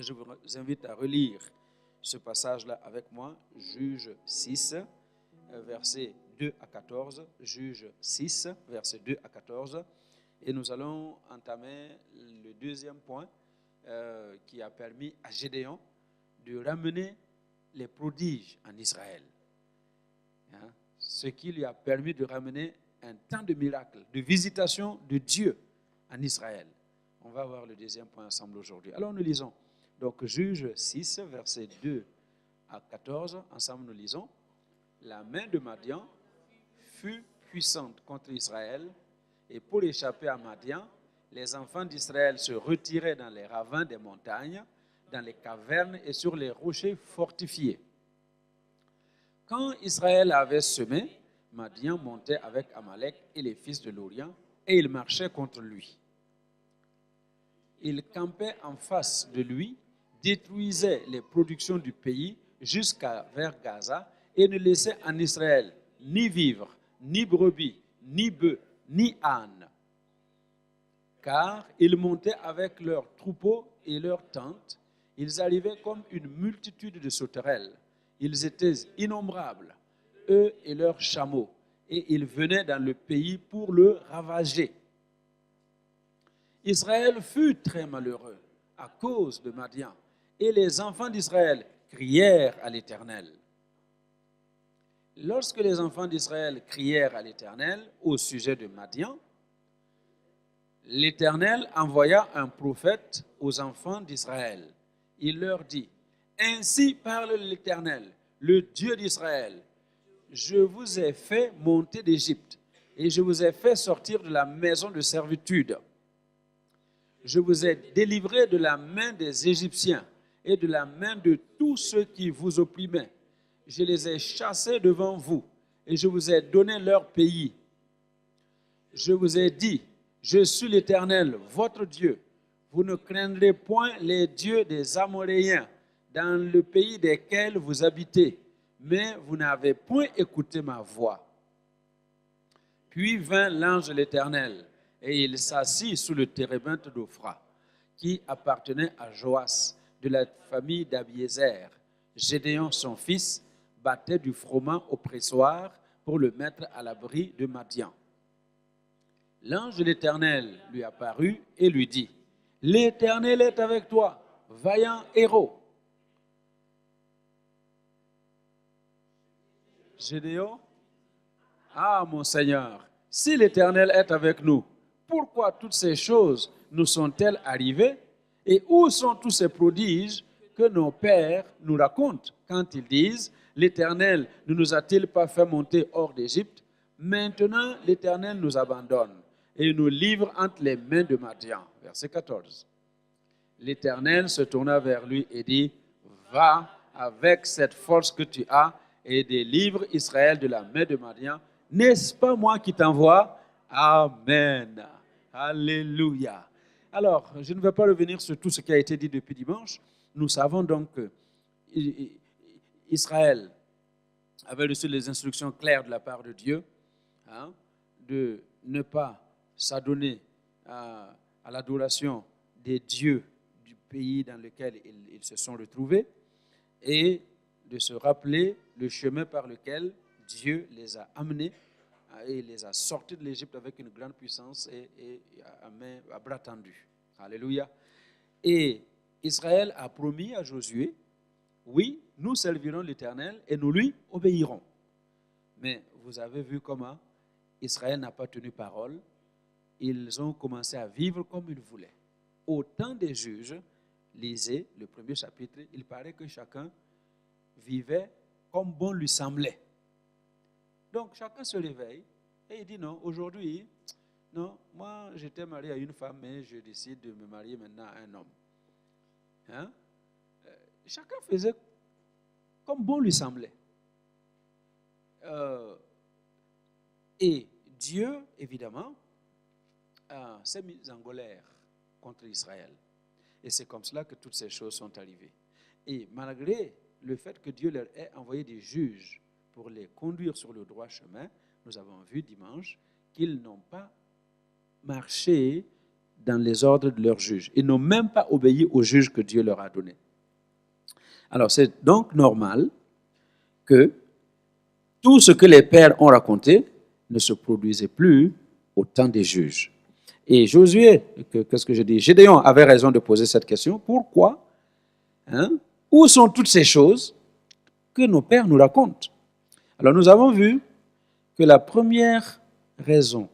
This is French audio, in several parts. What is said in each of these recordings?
je vous invite à relire ce passage-là avec moi, Juge 6, versets 2 à 14. Juge 6, versets 2 à 14. Et nous allons entamer le deuxième point qui a permis à Gédéon de ramener les prodiges en Israël. Hein? Ce qui lui a permis de ramener un temps de miracle, de visitation de Dieu en Israël. On va voir le deuxième point ensemble aujourd'hui. Alors nous lisons. Donc Juge 6, versets 2 à 14. Ensemble nous lisons. La main de Madian fut puissante contre Israël, et pour échapper à Madian, les enfants d'Israël se retiraient dans les ravins des montagnes, dans les cavernes et sur les rochers fortifiés. Quand Israël avait semé, Madian montait avec Amalek et les fils de l'Orient, et il marchait contre lui. Il campait en face de lui, détruisait les productions du pays jusqu'à vers Gaza, et ne laissait en Israël ni vivre, ni brebis, ni bœufs, ni ânes. Car ils montaient avec leurs troupeaux et leurs tentes. Ils arrivaient comme une multitude de sauterelles. Ils étaient innombrables, eux et leurs chameaux, et ils venaient dans le pays pour le ravager. Israël fut très malheureux à cause de Madian, et les enfants d'Israël crièrent à l'Éternel. Lorsque les enfants d'Israël crièrent à l'Éternel au sujet de Madian, l'Éternel envoya un prophète aux enfants d'Israël. Il leur dit, « Ainsi parle l'Éternel, le Dieu d'Israël. Je vous ai fait monter d'Égypte et je vous ai fait sortir de la maison de servitude. Je vous ai délivré de la main des Égyptiens et de la main de tous ceux qui vous opprimaient. Je les ai chassés devant vous et je vous ai donné leur pays. Je vous ai dit, je suis l'Éternel, votre Dieu. Vous ne craindrez point les dieux des Amoréens dans le pays desquels vous habitez, mais vous n'avez point écouté ma voix. » Puis vint l'ange de l'Éternel, et il s'assit sous le térébinthe d'Ophra, qui appartenait à Joas, de la famille d'Abiézer. Gédéon, son fils, battait du froment au pressoir pour le mettre à l'abri de Madian. L'ange de l'Éternel lui apparut et lui dit, « L'Éternel est avec toi, vaillant héros. » Gédéon, « Ah, mon Seigneur, si l'Éternel est avec nous, pourquoi toutes ces choses nous sont-elles arrivées? Et où sont tous ces prodiges que nos pères nous racontent quand ils disent, l'Éternel ne nous a-t-il pas fait monter hors d'Égypte? Maintenant, l'Éternel nous abandonne et nous livre entre les mains de Madian. » Verset 14. L'Éternel se tourna vers lui et dit, « Va avec cette force que tu as et délivre Israël de la main de Madian. N'est-ce pas moi qui t'envoie? » Amen. Alléluia. Alors, je ne vais pas revenir sur tout ce qui a été dit depuis dimanche. Nous savons donc que Israël avait reçu les instructions claires de la part de Dieu, de ne pas s'adonner à l'adoration des dieux du pays dans lequel ils se sont retrouvés et de se rappeler le chemin par lequel Dieu les a amenés et les a sortis de l'Égypte avec une grande puissance et à bras tendus. Alléluia. Et Israël a promis à Josué, oui, nous servirons l'Éternel et nous lui obéirons. Mais vous avez vu comment Israël n'a pas tenu parole. Ils ont commencé à vivre comme ils voulaient. Au temps des juges, lisez le premier chapitre, il paraît que chacun vivait comme bon lui semblait. Donc chacun se réveille et il dit non, aujourd'hui, non, moi j'étais marié à une femme, mais je décide de me marier maintenant à un homme. Chacun faisait comme bon lui semblait. Et Dieu, évidemment, s'est mis en colère contre Israël. Et c'est comme cela que toutes ces choses sont arrivées. Et malgré le fait que Dieu leur ait envoyé des juges pour les conduire sur le droit chemin, nous avons vu dimanche qu'ils n'ont pas marché dans les ordres de leurs juges. Ils n'ont même pas obéi aux juges que Dieu leur a donnés. Alors, c'est donc normal que tout ce que les pères ont raconté ne se produisait plus au temps des juges. Et Josué, qu'est-ce que je dis? Gédéon avait raison de poser cette question. Pourquoi? Où sont toutes ces choses que nos pères nous racontent? Alors, nous avons vu que la première raison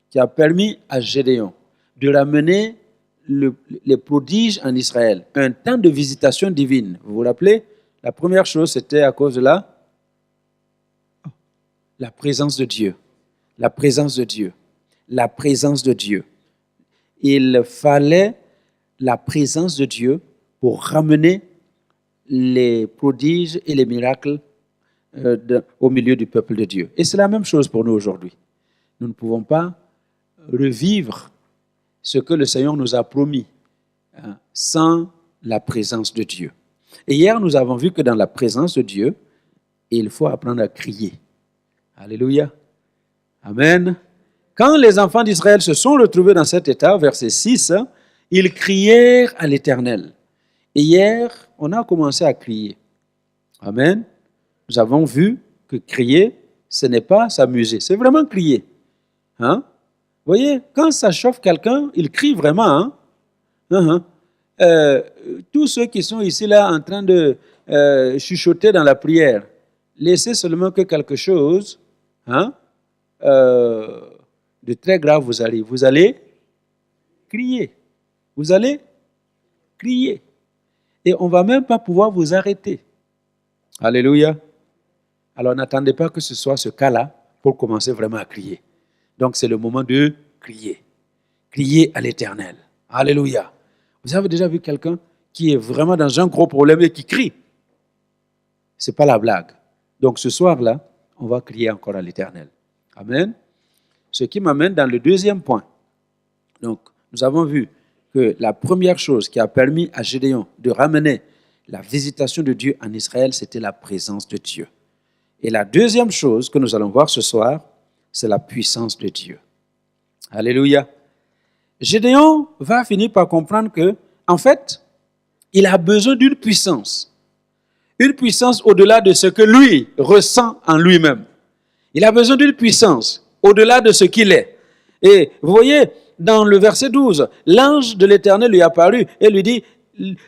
qui a permis à Gédéon de ramener les prodiges en Israël, un temps de visitation divine, vous vous rappelez? La première chose, c'était à cause de la présence de Dieu. La présence de Dieu. La présence de Dieu. Il fallait la présence de Dieu pour ramener les prodiges et les miracles au milieu du peuple de Dieu. Et c'est la même chose pour nous aujourd'hui. Nous ne pouvons pas revivre ce que le Seigneur nous a promis sans la présence de Dieu. Et hier, nous avons vu que dans la présence de Dieu, il faut apprendre à crier. Alléluia. Amen. Quand les enfants d'Israël se sont retrouvés dans cet état, verset 6, ils crièrent à l'Éternel. Et hier, on a commencé à crier. Amen. Nous avons vu que crier, ce n'est pas s'amuser, c'est vraiment crier. Vous voyez, quand ça chauffe quelqu'un, il crie vraiment. Tous ceux qui sont ici là en train de chuchoter dans la prière, laissez seulement que quelque chose de très grave vous arrive. Vous allez crier. Vous allez crier. Et on ne va même pas pouvoir vous arrêter. Alléluia. Alors n'attendez pas que ce soit ce cas-là pour commencer vraiment à crier. Donc c'est le moment de crier. Crier à l'Éternel. Alléluia. Vous avez déjà vu quelqu'un qui est vraiment dans un gros problème et qui crie? Ce n'est pas la blague. Donc ce soir-là, on va crier encore à l'Éternel. Amen. Ce qui m'amène dans le deuxième point. Donc nous avons vu que la première chose qui a permis à Gédéon de ramener la visitation de Dieu en Israël, c'était la présence de Dieu. Et la deuxième chose que nous allons voir ce soir, c'est la puissance de Dieu. Alléluia. Gédéon va finir par comprendre que, en fait, il a besoin d'une puissance. Une puissance au-delà de ce que lui ressent en lui-même. Il a besoin d'une puissance au-delà de ce qu'il est. Et vous voyez, dans le verset 12, l'ange de l'Éternel lui apparut et lui dit,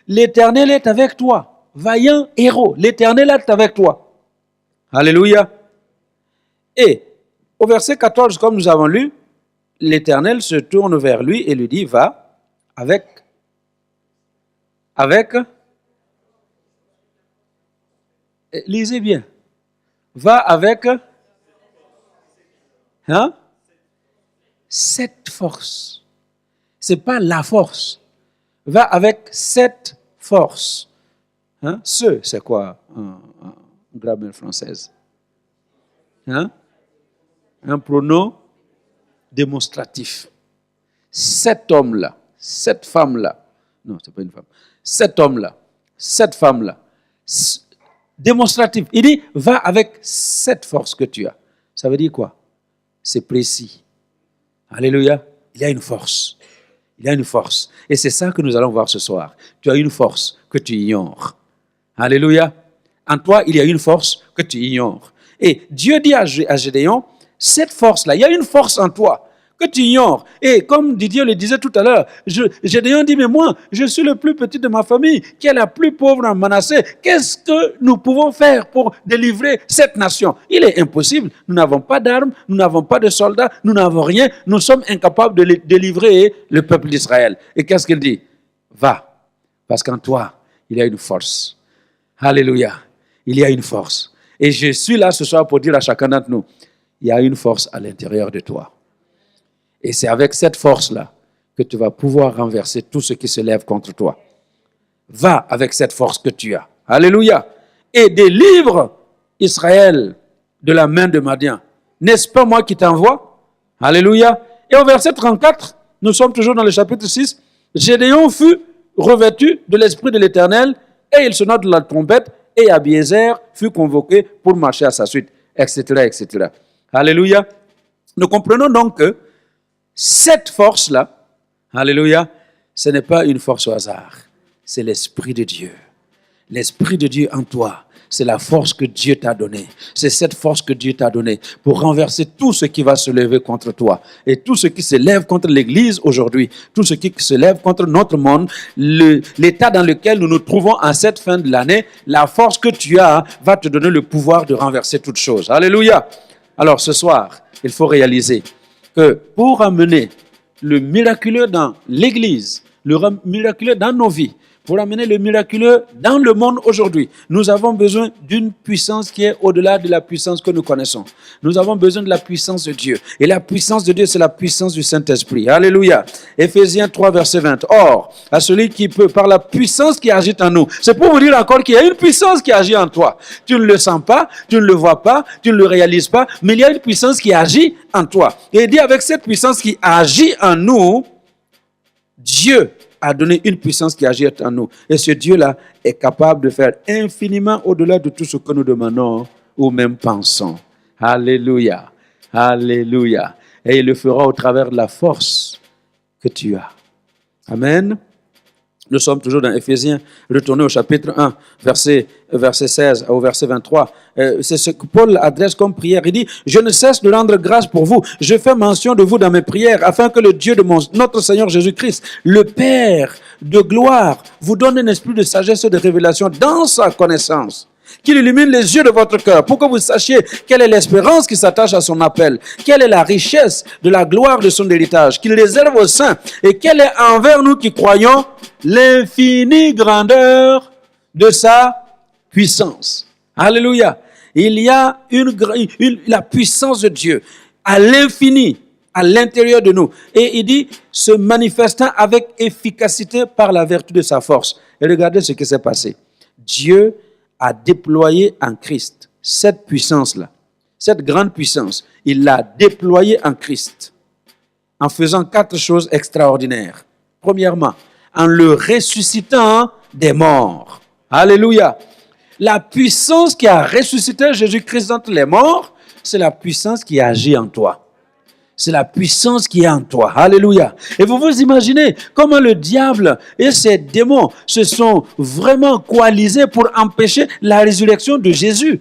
l'Éternel est avec toi, vaillant héros, l'Éternel est avec toi. Alléluia. Et au verset 14, comme nous avons lu, l'Éternel se tourne vers lui et lui dit, va avec, lisez bien, va avec, cette force. Ce n'est pas la force. Va avec cette force. C'est quoi en grammaire française? Un pronom démonstratif. Cet homme-là, cette femme-là, non, ce n'est pas une femme, cet homme-là, cette femme-là, démonstratif. Il dit, va avec cette force que tu as. Ça veut dire quoi? C'est précis. Alléluia. Il y a une force. Il y a une force. Et c'est ça que nous allons voir ce soir. Tu as une force que tu ignores. Alléluia. En toi, il y a une force que tu ignores. Et Dieu dit à Gédéon, cette force-là, il y a une force en toi que tu ignores. Et comme Didier le disait tout à l'heure, Gédéon dit, mais moi, je suis le plus petit de ma famille, qui est la plus pauvre en Manassé. Qu'est-ce que nous pouvons faire pour délivrer cette nation? Il est impossible. Nous n'avons pas d'armes, nous n'avons pas de soldats, nous n'avons rien. Nous sommes incapables de délivrer le peuple d'Israël. Et qu'est-ce qu'il dit? Va, parce qu'en toi, il y a une force. Alléluia. Il y a une force. Et je suis là ce soir pour dire à chacun d'entre nous, il y a une force à l'intérieur de toi. Et c'est avec cette force-là que tu vas pouvoir renverser tout ce qui se lève contre toi. Va avec cette force que tu as. Alléluia. Et délivre Israël de la main de Madian. N'est-ce pas moi qui t'envoie? Alléluia. Et au verset 34, nous sommes toujours dans le chapitre 6, Gédéon fut revêtu de l'Esprit de l'Éternel et il sonna de la trompette et Abiézer fut convoqué pour marcher à sa suite, etc., etc. Alléluia. Nous comprenons donc que cette force-là Alléluia. Ce n'est pas une force au hasard. C'est l'Esprit de Dieu. L'Esprit de Dieu en toi. C'est la force que Dieu t'a donnée. C'est cette force que Dieu t'a donnée pour renverser tout ce qui va se lever contre toi. Et tout ce qui se lève contre l'Église aujourd'hui, tout ce qui se lève contre notre monde, l'état dans lequel nous nous trouvons en cette fin de l'année, la force que tu as va te donner le pouvoir de renverser toutes choses. Alléluia. Alors ce soir, il faut réaliser que pour amener le miraculeux dans l'Église, le miraculeux dans nos vies, pour amener le miraculeux dans le monde aujourd'hui, nous avons besoin d'une puissance qui est au-delà de la puissance que nous connaissons. Nous avons besoin de la puissance de Dieu. Et la puissance de Dieu, c'est la puissance du Saint-Esprit. Alléluia. Éphésiens 3, verset 20. Or, à celui qui peut, par la puissance qui agit en nous. C'est pour vous dire encore qu'il y a une puissance qui agit en toi. Tu ne le sens pas, tu ne le vois pas, tu ne le réalises pas, mais il y a une puissance qui agit en toi. Et il dit, avec cette puissance qui agit en nous, Dieu a donné une puissance qui agit en nous. Et ce Dieu-là est capable de faire infiniment au-delà de tout ce que nous demandons ou même pensons. Alléluia. Alléluia. Et il le fera au travers de la force que tu as. Amen. Nous sommes toujours dans Éphésiens. Retournez au chapitre 1, verset 16 au verset 23. C'est ce que Paul adresse comme prière. Il dit, « Je ne cesse de rendre grâce pour vous. Je fais mention de vous dans mes prières, afin que le Dieu de notre Seigneur Jésus-Christ, le Père de gloire, vous donne un esprit de sagesse et de révélation dans sa connaissance. Qu'il illumine les yeux de votre cœur pour que vous sachiez quelle est l'espérance qui s'attache à son appel, quelle est la richesse de la gloire de son héritage, qu'il réserve aux saints et quelle est envers nous qui croyons l'infinie grandeur de sa puissance. » Alléluia. Il y a la puissance de Dieu à l'infini, à l'intérieur de nous. Et il dit, se manifestant avec efficacité par la vertu de sa force. Et regardez ce qui s'est passé. Dieu a déployé en Christ cette puissance-là, cette grande puissance. Il l'a déployée en Christ en faisant 4 choses extraordinaires. Premièrement, en le ressuscitant des morts. Alléluia. La puissance qui a ressuscité Jésus-Christ d'entre les morts, c'est la puissance qui agit en toi. C'est la puissance qui est en toi. Alléluia. Et vous vous imaginez comment le diable et ses démons se sont vraiment coalisés pour empêcher la résurrection de Jésus.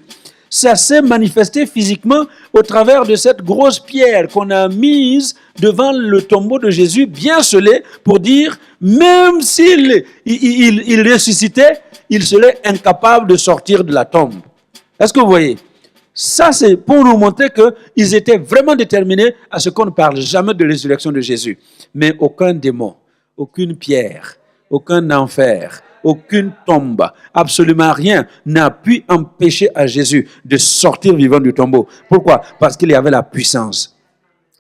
Ça s'est manifesté physiquement au travers de cette grosse pierre qu'on a mise devant le tombeau de Jésus, bien scellé, pour dire, même s'il il ressuscitait, il serait incapable de sortir de la tombe. Est-ce que vous voyez? Ça, c'est pour nous montrer qu'ils étaient vraiment déterminés à ce qu'on ne parle jamais de résurrection de Jésus. Mais aucun démon, aucune pierre, aucun enfer, aucune tombe, absolument rien n'a pu empêcher à Jésus de sortir vivant du tombeau. Pourquoi? Parce qu'il y avait la puissance,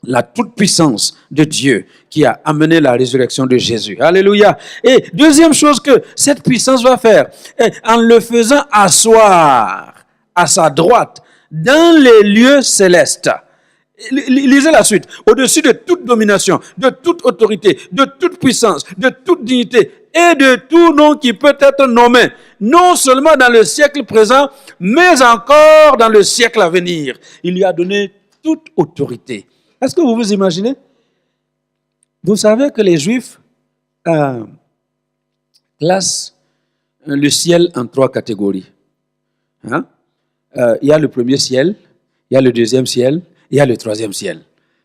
la toute-puissance de Dieu qui a amené la résurrection de Jésus. Alléluia. Et deuxième chose que cette puissance va faire, en le faisant asseoir à sa droite, dans les lieux célestes. Lisez la suite. Au-dessus de toute domination, de toute autorité, de toute puissance, de toute dignité et de tout nom qui peut être nommé, non seulement dans le siècle présent, mais encore dans le siècle à venir. Il lui a donné toute autorité. Est-ce que vous vous imaginez? Vous savez que les Juifs classent le ciel en 3 catégories. Hein? Il y a le premier ciel, il y a le deuxième ciel, il y a le troisième ciel.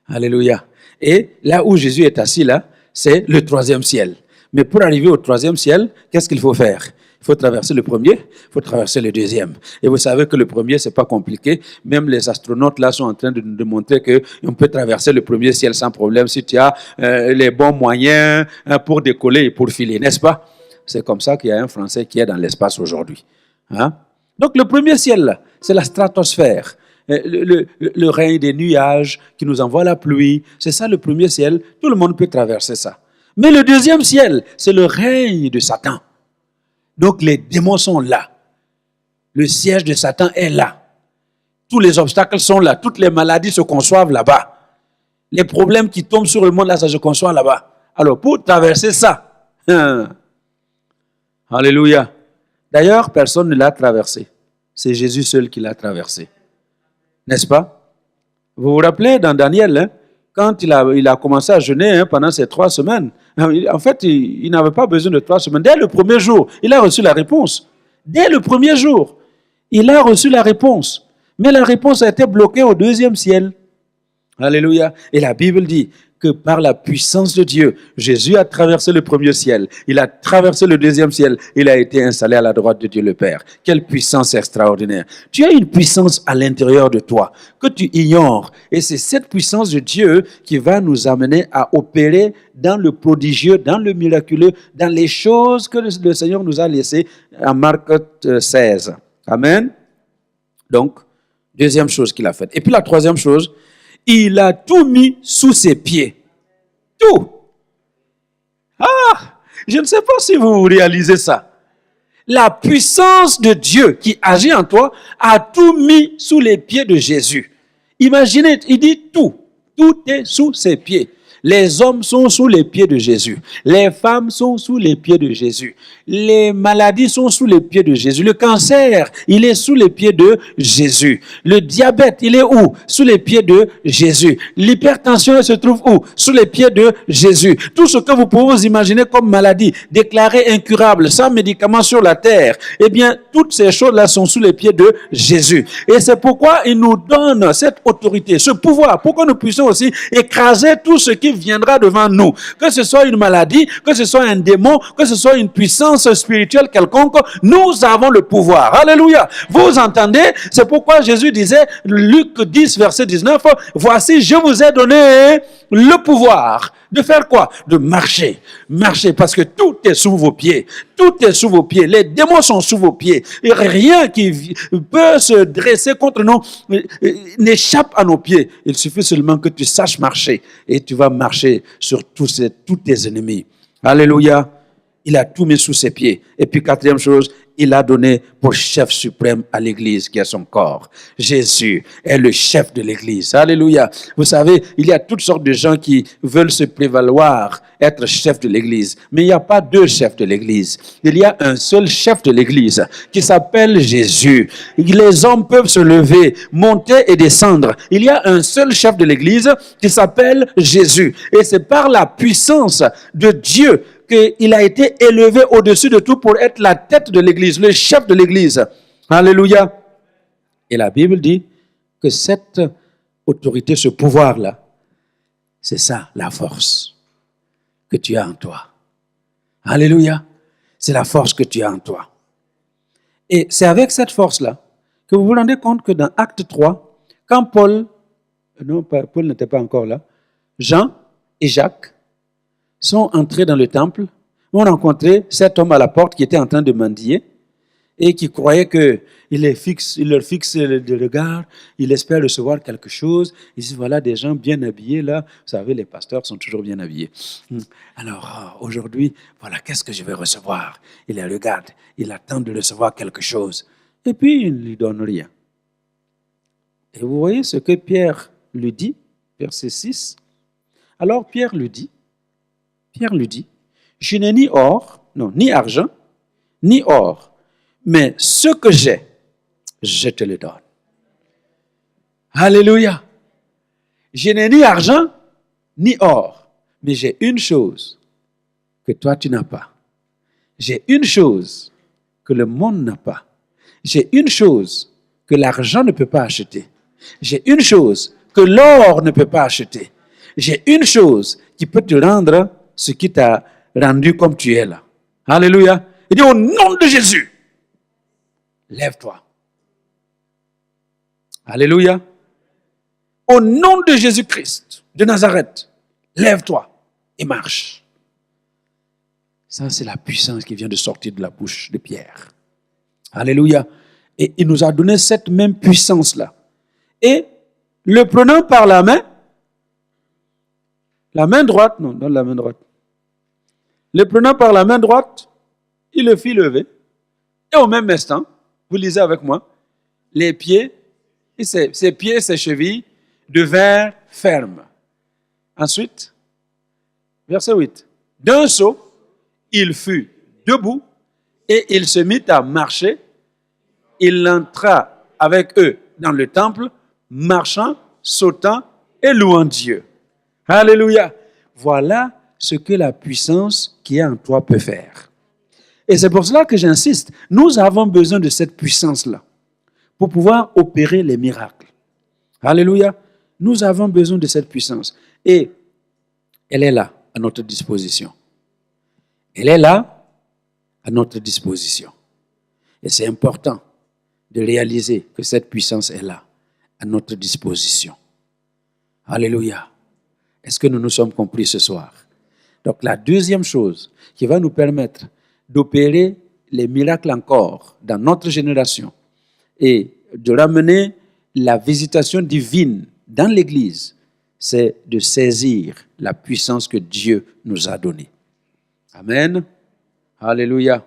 Alléluia. Et là où Jésus est assis là, c'est le 3e ciel. Mais pour arriver au 3e ciel, qu'est-ce qu'il faut faire? Il faut traverser le premier, il faut traverser le deuxième. Et vous savez que le premier, c'est pas compliqué. Même les astronautes là sont en train de nous démontrer qu'on peut traverser le premier ciel sans problème si tu as les bons moyens pour décoller et pour filer, n'est-ce pas? C'est comme ça qu'il y a un Français qui est dans l'espace aujourd'hui. Hein? Donc le premier ciel là, c'est la stratosphère, le règne des nuages qui nous envoie la pluie. C'est ça le premier ciel, tout le monde peut traverser ça. Mais le deuxième ciel, c'est le règne de Satan. Donc les démons sont là. Le siège de Satan est là. Tous les obstacles sont là. Toutes les maladies se conçoivent là-bas. Les problèmes qui tombent sur le monde là, ça se conçoit là-bas. Alors pour traverser ça, alléluia. D'ailleurs, personne ne l'a traversé. C'est Jésus seul qui l'a traversé. N'est-ce pas? Vous vous rappelez dans Daniel, quand il a commencé à jeûner pendant ces 3 semaines, En fait, il n'avait pas besoin de 3 semaines. Dès le premier jour, il a reçu la réponse. Dès le premier jour, il a reçu la réponse. Mais la réponse a été bloquée au 2e ciel. Alléluia. Et la Bible dit que par la puissance de Dieu, Jésus a traversé le 1er ciel. Il a traversé le 2e ciel. Il a été installé à la droite de Dieu le Père. Quelle puissance extraordinaire. Tu as une puissance à l'intérieur de toi que tu ignores. Et c'est cette puissance de Dieu qui va nous amener à opérer dans le prodigieux, dans le miraculeux, dans les choses que le Seigneur nous a laissées en Marc 16. Amen. Donc, deuxième chose qu'il a faite. Et puis la troisième chose, il a tout mis sous ses pieds. Tout. Je ne sais pas si vous réalisez ça. La puissance de Dieu qui agit en toi a tout mis sous les pieds de Jésus. Imaginez, il dit tout. Tout est sous ses pieds. Les hommes sont sous les pieds de Jésus. Les femmes sont sous les pieds de Jésus. Les maladies sont sous les pieds de Jésus. Le cancer, il est sous les pieds de Jésus. Le diabète, il est où? Sous les pieds de Jésus. L'hypertension, elle se trouve où? Sous les pieds de Jésus. Tout ce que vous pouvez vous imaginer comme maladie, déclarée incurable, sans médicament sur la terre, eh bien, toutes ces choses-là sont sous les pieds de Jésus. Et c'est pourquoi il nous donne cette autorité, ce pouvoir, pour que nous puissions aussi écraser tout ce qui viendra devant nous. Que ce soit une maladie, que ce soit un démon, que ce soit une puissance spirituelle quelconque, nous avons le pouvoir. Alléluia. Vous entendez? C'est pourquoi Jésus disait, Luc 10, verset 19, « Voici, je vous ai donné le pouvoir. » De faire quoi? De marcher. Marcher, parce que tout est sous vos pieds. Tout est sous vos pieds. Les démons sont sous vos pieds. Et rien qui peut se dresser contre nous n'échappe à nos pieds. Il suffit seulement que tu saches marcher. Et tu vas marcher sur tous tes ennemis. Alléluia. Il a tout mis sous ses pieds. Et puis, quatrième chose, il a donné pour chef suprême à l'Église qui est son corps. Jésus est le chef de l'Église. Alléluia. Vous savez, il y a toutes sortes de gens qui veulent se prévaloir être chef de l'Église. Mais il n'y a pas deux chefs de l'Église. Il y a un seul chef de l'Église qui s'appelle Jésus. Les hommes peuvent se lever, monter et descendre. Il y a un seul chef de l'Église qui s'appelle Jésus. Et c'est par la puissance de Dieu qu'il a été élevé au-dessus de tout pour être la tête de l'Église, le chef de l'Église. Alléluia. Et la Bible dit que cette autorité, ce pouvoir-là, c'est ça, la force que tu as en toi. Alléluia. C'est la force que tu as en toi. Et c'est avec cette force-là que vous vous rendez compte que dans Acte 3, quand Paul n'était pas encore là, Jean et Jacques sont entrés dans le temple, ont rencontré cet homme à la porte qui était en train de mendier et qui croyait qu'il leur fixe le regard, il espère recevoir quelque chose. Ils disent, voilà des gens bien habillés là. Vous savez, les pasteurs sont toujours bien habillés. Alors, aujourd'hui, voilà, qu'est-ce que je vais recevoir? Il les regarde, il attend de recevoir quelque chose. Et puis, il ne lui donne rien. Et vous voyez ce que Pierre lui dit, verset 6. Alors, Pierre lui dit, je n'ai ni or, non, ni argent, ni or, mais ce que j'ai, je te le donne. Alléluia. Je n'ai ni argent, ni or, mais j'ai une chose que toi tu n'as pas. J'ai une chose que le monde n'a pas. J'ai une chose que l'argent ne peut pas acheter. J'ai une chose que l'or ne peut pas acheter. J'ai une chose qui peut te rendre ce qui t'a rendu comme tu es là. Alléluia. Il dit au nom de Jésus, lève-toi. Alléluia. Au nom de Jésus-Christ de Nazareth, lève-toi et marche. Ça, c'est la puissance qui vient de sortir de la bouche de Pierre. Alléluia. Et il nous a donné cette même puissance-là. Et le prenant par la main droite, non, donne la main droite. Le prenant par la main droite, il le fit lever. Et au même instant, vous lisez avec moi, les pieds, ses pieds et ses chevilles devinrent fermes. Ensuite, verset 8. D'un saut, il fut debout et il se mit à marcher. Il entra avec eux dans le temple, marchant, sautant et louant Dieu. Alléluia. Voilà ce que la puissance qui est en toi peut faire. Et c'est pour cela que j'insiste. Nous avons besoin de cette puissance-là pour pouvoir opérer les miracles. Alléluia. Nous avons besoin de cette puissance. Et elle est là, à notre disposition. Elle est là, à notre disposition. Et c'est important de réaliser que cette puissance est là, à notre disposition. Alléluia. Est-ce que nous nous sommes compris ce soir? Donc la deuxième chose qui va nous permettre d'opérer les miracles encore dans notre génération et de ramener la visitation divine dans l'Église, c'est de saisir la puissance que Dieu nous a donnée. Amen. Alléluia.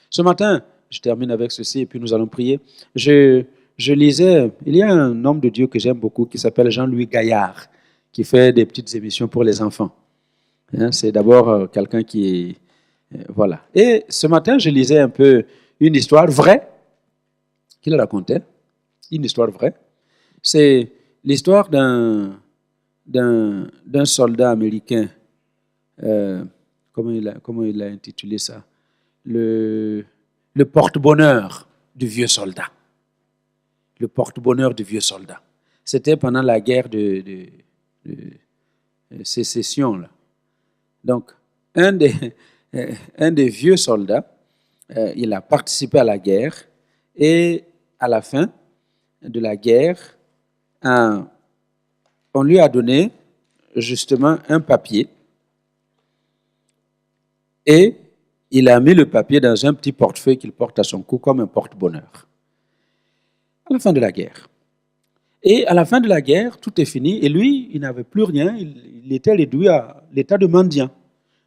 Ce matin, je termine avec ceci et puis nous allons prier. Je lisais, il y a un homme de Dieu que j'aime beaucoup qui s'appelle Jean-Louis Gaillard, qui fait des petites émissions pour les enfants. C'est d'abord quelqu'un qui est... voilà. Et ce matin, je lisais un peu une histoire vraie qu'il racontait. Une histoire vraie. C'est l'histoire d'un soldat américain. Comment il a intitulé ça? Le porte-bonheur du vieux soldat. Le porte-bonheur du vieux soldat. C'était pendant la guerre de sécession, là. Donc, un des vieux soldats, il a participé à la guerre et à la fin de la guerre, on lui a donné justement un papier et il a mis le papier dans un petit portefeuille qu'il porte à son cou comme un porte-bonheur. À la fin de la guerre. Et à la fin de la guerre, tout est fini. Et lui, il n'avait plus rien. Il était réduit à l'état de mendiant.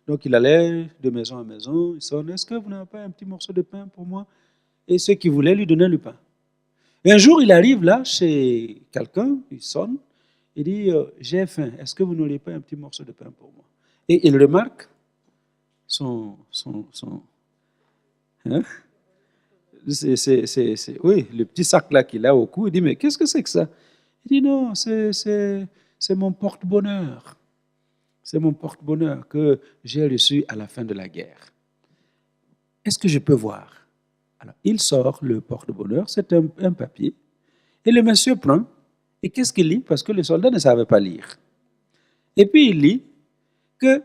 Donc, il allait de maison à maison. Il sonne. Est-ce que vous n'avez pas un petit morceau de pain pour moi? Et ceux qui voulaient lui donner le pain. Et un jour, il arrive là chez quelqu'un. Il sonne. Il dit, j'ai faim. Est-ce que vous n'auriez pas un petit morceau de pain pour moi? Et il remarque hein? Oui, le petit sac là qu'il a au cou. Il dit, mais qu'est-ce que c'est que ça? Il dit, non, c'est mon porte-bonheur. C'est mon porte-bonheur que j'ai reçu à la fin de la guerre. Est-ce que je peux voir? Alors, il sort le porte-bonheur, c'est un papier. Et le monsieur prend. Et qu'est-ce qu'il lit? Parce que le soldat ne savait pas lire. Et puis il lit que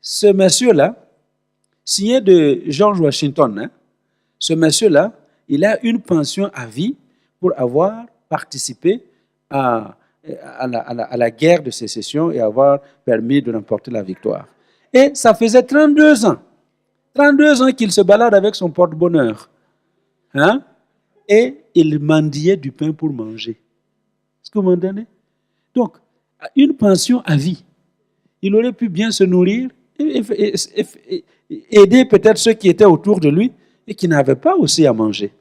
ce monsieur-là, signé de George Washington, hein, ce monsieur-là, il a une pension à vie pour avoir participé à la guerre de sécession et avoir permis de remporter la victoire. Et ça faisait 32 ans. 32 ans qu'il se balade avec son porte-bonheur. Hein? Et il mendiait du pain pour manger. Est-ce que vous m'entendez? Donc, une pension à vie. Il aurait pu bien se nourrir et aider peut-être ceux qui étaient autour de lui et qui n'avaient pas aussi à manger.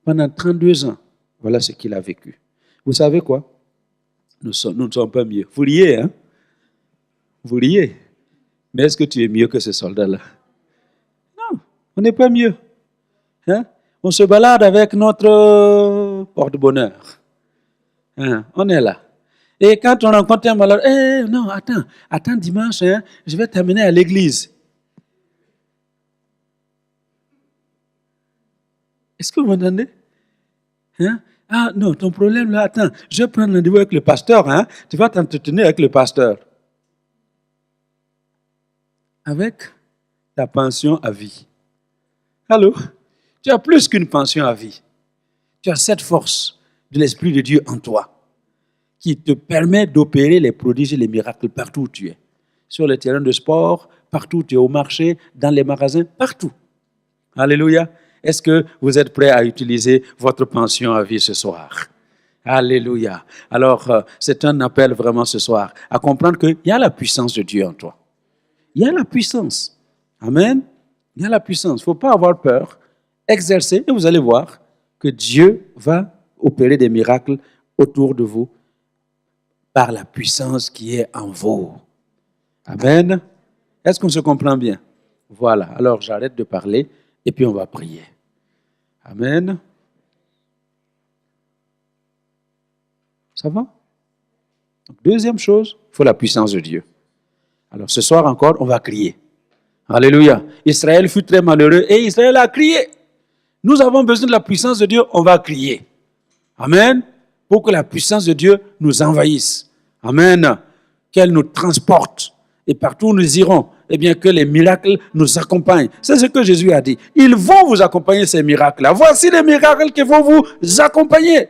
Pendant 32 ans, voilà ce qu'il a vécu. Vous savez quoi? Nous ne sommes pas mieux. Vous riez, hein? Vous riez. Mais est-ce que tu es mieux que ce soldat-là? Non, on n'est pas mieux. Hein? On se balade avec notre porte-bonheur. Hein? On est là. Et quand on rencontre un malade, non, attends dimanche, hein, je vais t'amener à l'église. Est-ce que vous m'entendez? Hein? Ah non, ton problème là, attends, je vais prendre rendez-vous avec le pasteur, hein? Tu vas t'entretenir avec le pasteur. Avec ta pension à vie. Allô? Tu as plus qu'une pension à vie. Tu as cette force de l'Esprit de Dieu en toi qui te permet d'opérer les prodiges et les miracles partout où tu es. Sur les terrains de sport, partout où tu es, au marché, dans les magasins, partout. Alléluia. Est-ce que vous êtes prêts à utiliser votre pension à vie ce soir? Alléluia. Alors, c'est un appel vraiment ce soir à comprendre qu'il y a la puissance de Dieu en toi. Il y a la puissance. Amen. Il y a la puissance. Il ne faut pas avoir peur. Exercez et vous allez voir que Dieu va opérer des miracles autour de vous par la puissance qui est en vous. Amen. Est-ce qu'on se comprend bien? Voilà. Alors, j'arrête de parler et puis on va prier. Amen. Ça va? Donc, deuxième chose, il faut la puissance de Dieu. Alors ce soir encore, on va crier. Alléluia. Israël fut très malheureux et Israël a crié. Nous avons besoin de la puissance de Dieu, on va crier. Amen. Pour que la puissance de Dieu nous envahisse. Amen. Qu'elle nous transporte. Et partout où nous irons, eh bien que les miracles nous accompagnent. C'est ce que Jésus a dit. Ils vont vous accompagner, ces miracles-là. Voici les miracles qui vont vous accompagner.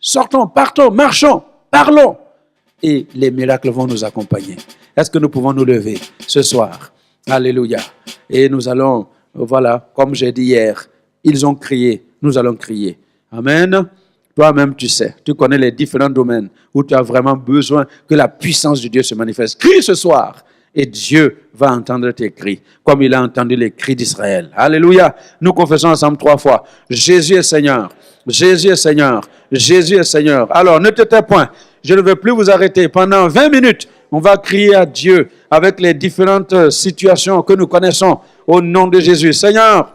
Sortons, partons, marchons, parlons. Et les miracles vont nous accompagner. Est-ce que nous pouvons nous lever ce soir? Alléluia. Et nous allons, voilà, comme j'ai dit hier, ils ont crié, nous allons crier. Amen. Toi-même, tu sais, tu connais les différents domaines où tu as vraiment besoin que la puissance de Dieu se manifeste. Crie ce soir et Dieu va entendre tes cris, comme il a entendu les cris d'Israël. Alléluia. Nous confessons ensemble 3 fois. Jésus est Seigneur. Jésus est Seigneur. Jésus est Seigneur. Alors, ne te tais point. Je ne veux plus vous arrêter. Pendant 20 minutes, on va crier à Dieu avec les différentes situations que nous connaissons au nom de Jésus. Seigneur,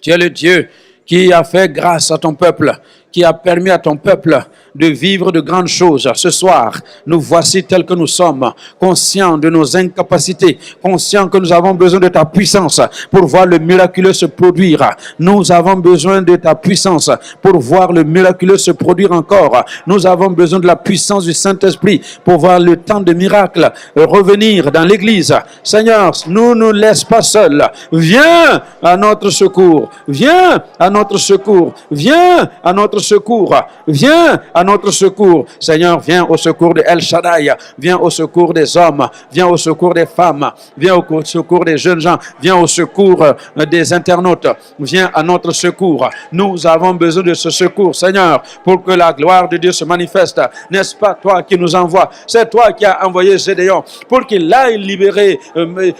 tu es le Dieu qui a fait grâce à ton peuple, qui a permis à ton peuple de vivre de grandes choses. Ce soir, nous voici tels que nous sommes, conscients de nos incapacités, conscients que nous avons besoin de ta puissance pour voir le miraculeux se produire. Nous avons besoin de ta puissance pour voir le miraculeux se produire encore. Nous avons besoin de la puissance du Saint-Esprit pour voir le temps de miracle revenir dans l'Église. Seigneur, ne nous laisse pas seuls. Viens à notre secours. Viens à notre secours. Viens à notre secours. Viens à notre secours. Seigneur, viens au secours de El Shaddai. Viens au secours des hommes. Viens au secours des femmes. Viens au secours des jeunes gens. Viens au secours des internautes. Viens à notre secours. Nous avons besoin de ce secours, Seigneur, pour que la gloire de Dieu se manifeste. N'est-ce pas toi qui nous envoies? C'est toi qui as envoyé Gédéon pour qu'il aille libérer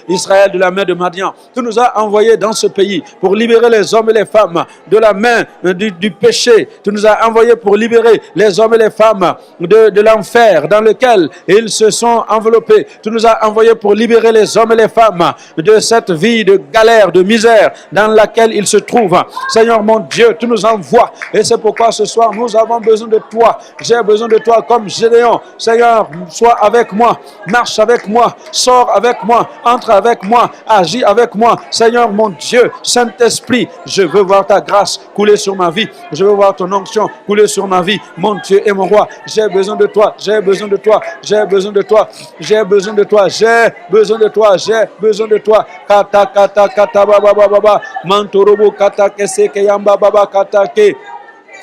Israël de la main de Madian. Tu nous as envoyés dans ce pays pour libérer les hommes et les femmes de la main du péché. Tu nous as envoyés pour libérer les hommes et les femmes de l'enfer dans lequel ils se sont enveloppés. Tu nous as envoyés pour libérer les hommes et les femmes de cette vie de galère, de misère dans laquelle ils se trouvent. Seigneur mon Dieu, tu nous envoies et c'est pourquoi ce soir nous avons besoin de toi. J'ai besoin de toi comme Gédéon. Seigneur, sois avec moi, marche avec moi, sors avec moi, entre avec moi, agis avec moi. Seigneur mon Dieu, Saint-Esprit, je veux voir ta grâce couler sur ma vie. Je veux voir ton onction couler sur ma vie. Mon Dieu et mon roi, j'ai besoin de toi, j'ai besoin de toi, j'ai besoin de toi, j'ai besoin de toi, j'ai besoin de toi, j'ai besoin de toi. Kata kata kata baba baba mantorobo kata kese ke yamba baba kata ke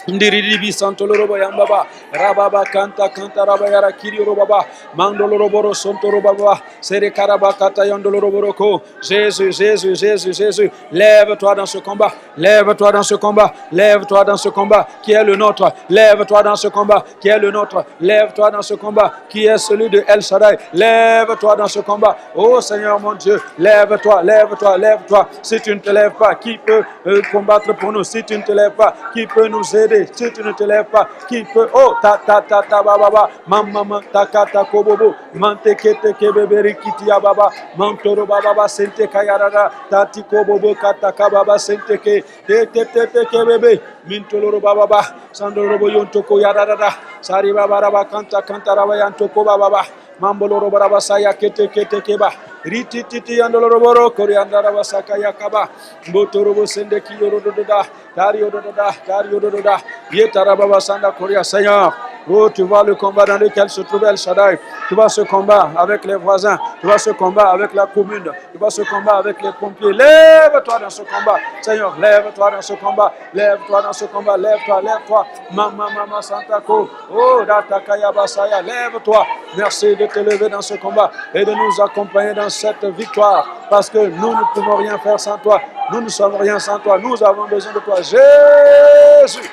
Ndiribi Santolorobo Yambaba, Rababa Kanta Kanta Rabayara Kirioro Baba, Mandoloroboro Sontoro Baba, Sere Karabakata Yandoloroboroko. Jésus, Jésus, Jésus, Jésus, lève-toi dans ce combat, lève-toi dans ce combat, lève-toi dans ce combat qui est le nôtre, lève-toi dans ce combat qui est le nôtre, lève-toi dans ce combat qui est celui de El Shaddai, lève-toi dans ce combat. Oh Seigneur mon Dieu, lève-toi, lève-toi, lève-toi. Si tu ne te lèves pas, qui peut combattre pour nous? Si tu ne te lèves pas, qui peut nous aider? Si tu ne te lèves pas, qui peut? Oh, ta ta ta ta baba, maman ta ta kobobo, mante kete kebeberi kitia baba, mantoro baba sente kayarada, tati kobobo kata kababa sente ke te te te kebebe, mintoloro baba, sandoro boyonto ko yarada, sari baba raba kanta kanta raba yanto ko baba, mamboloro baba saya kete kete keba. Riti titi andoloro boro koriandara wasaka yakaba mbotoro sende kiyoro doda dario doda yetara baba sanda koria. Seigneur, oh, tu vois le combat dans lequel se trouve El Shaddai. Tu vois ce combat avec les voisins, tu vois ce combat avec la commune, tu vois ce combat avec les pompiers. Lève-toi dans ce combat, Seigneur, lève-toi dans ce combat, lève-toi dans ce combat, lève-toi, lève-toi, mama santako, oh datakaya basaya, lève-toi. Merci de te lever dans ce combat et de nous accompagner dans cette victoire, parce que nous ne pouvons rien faire sans toi, nous ne sommes rien sans toi, nous avons besoin de toi, Jésus.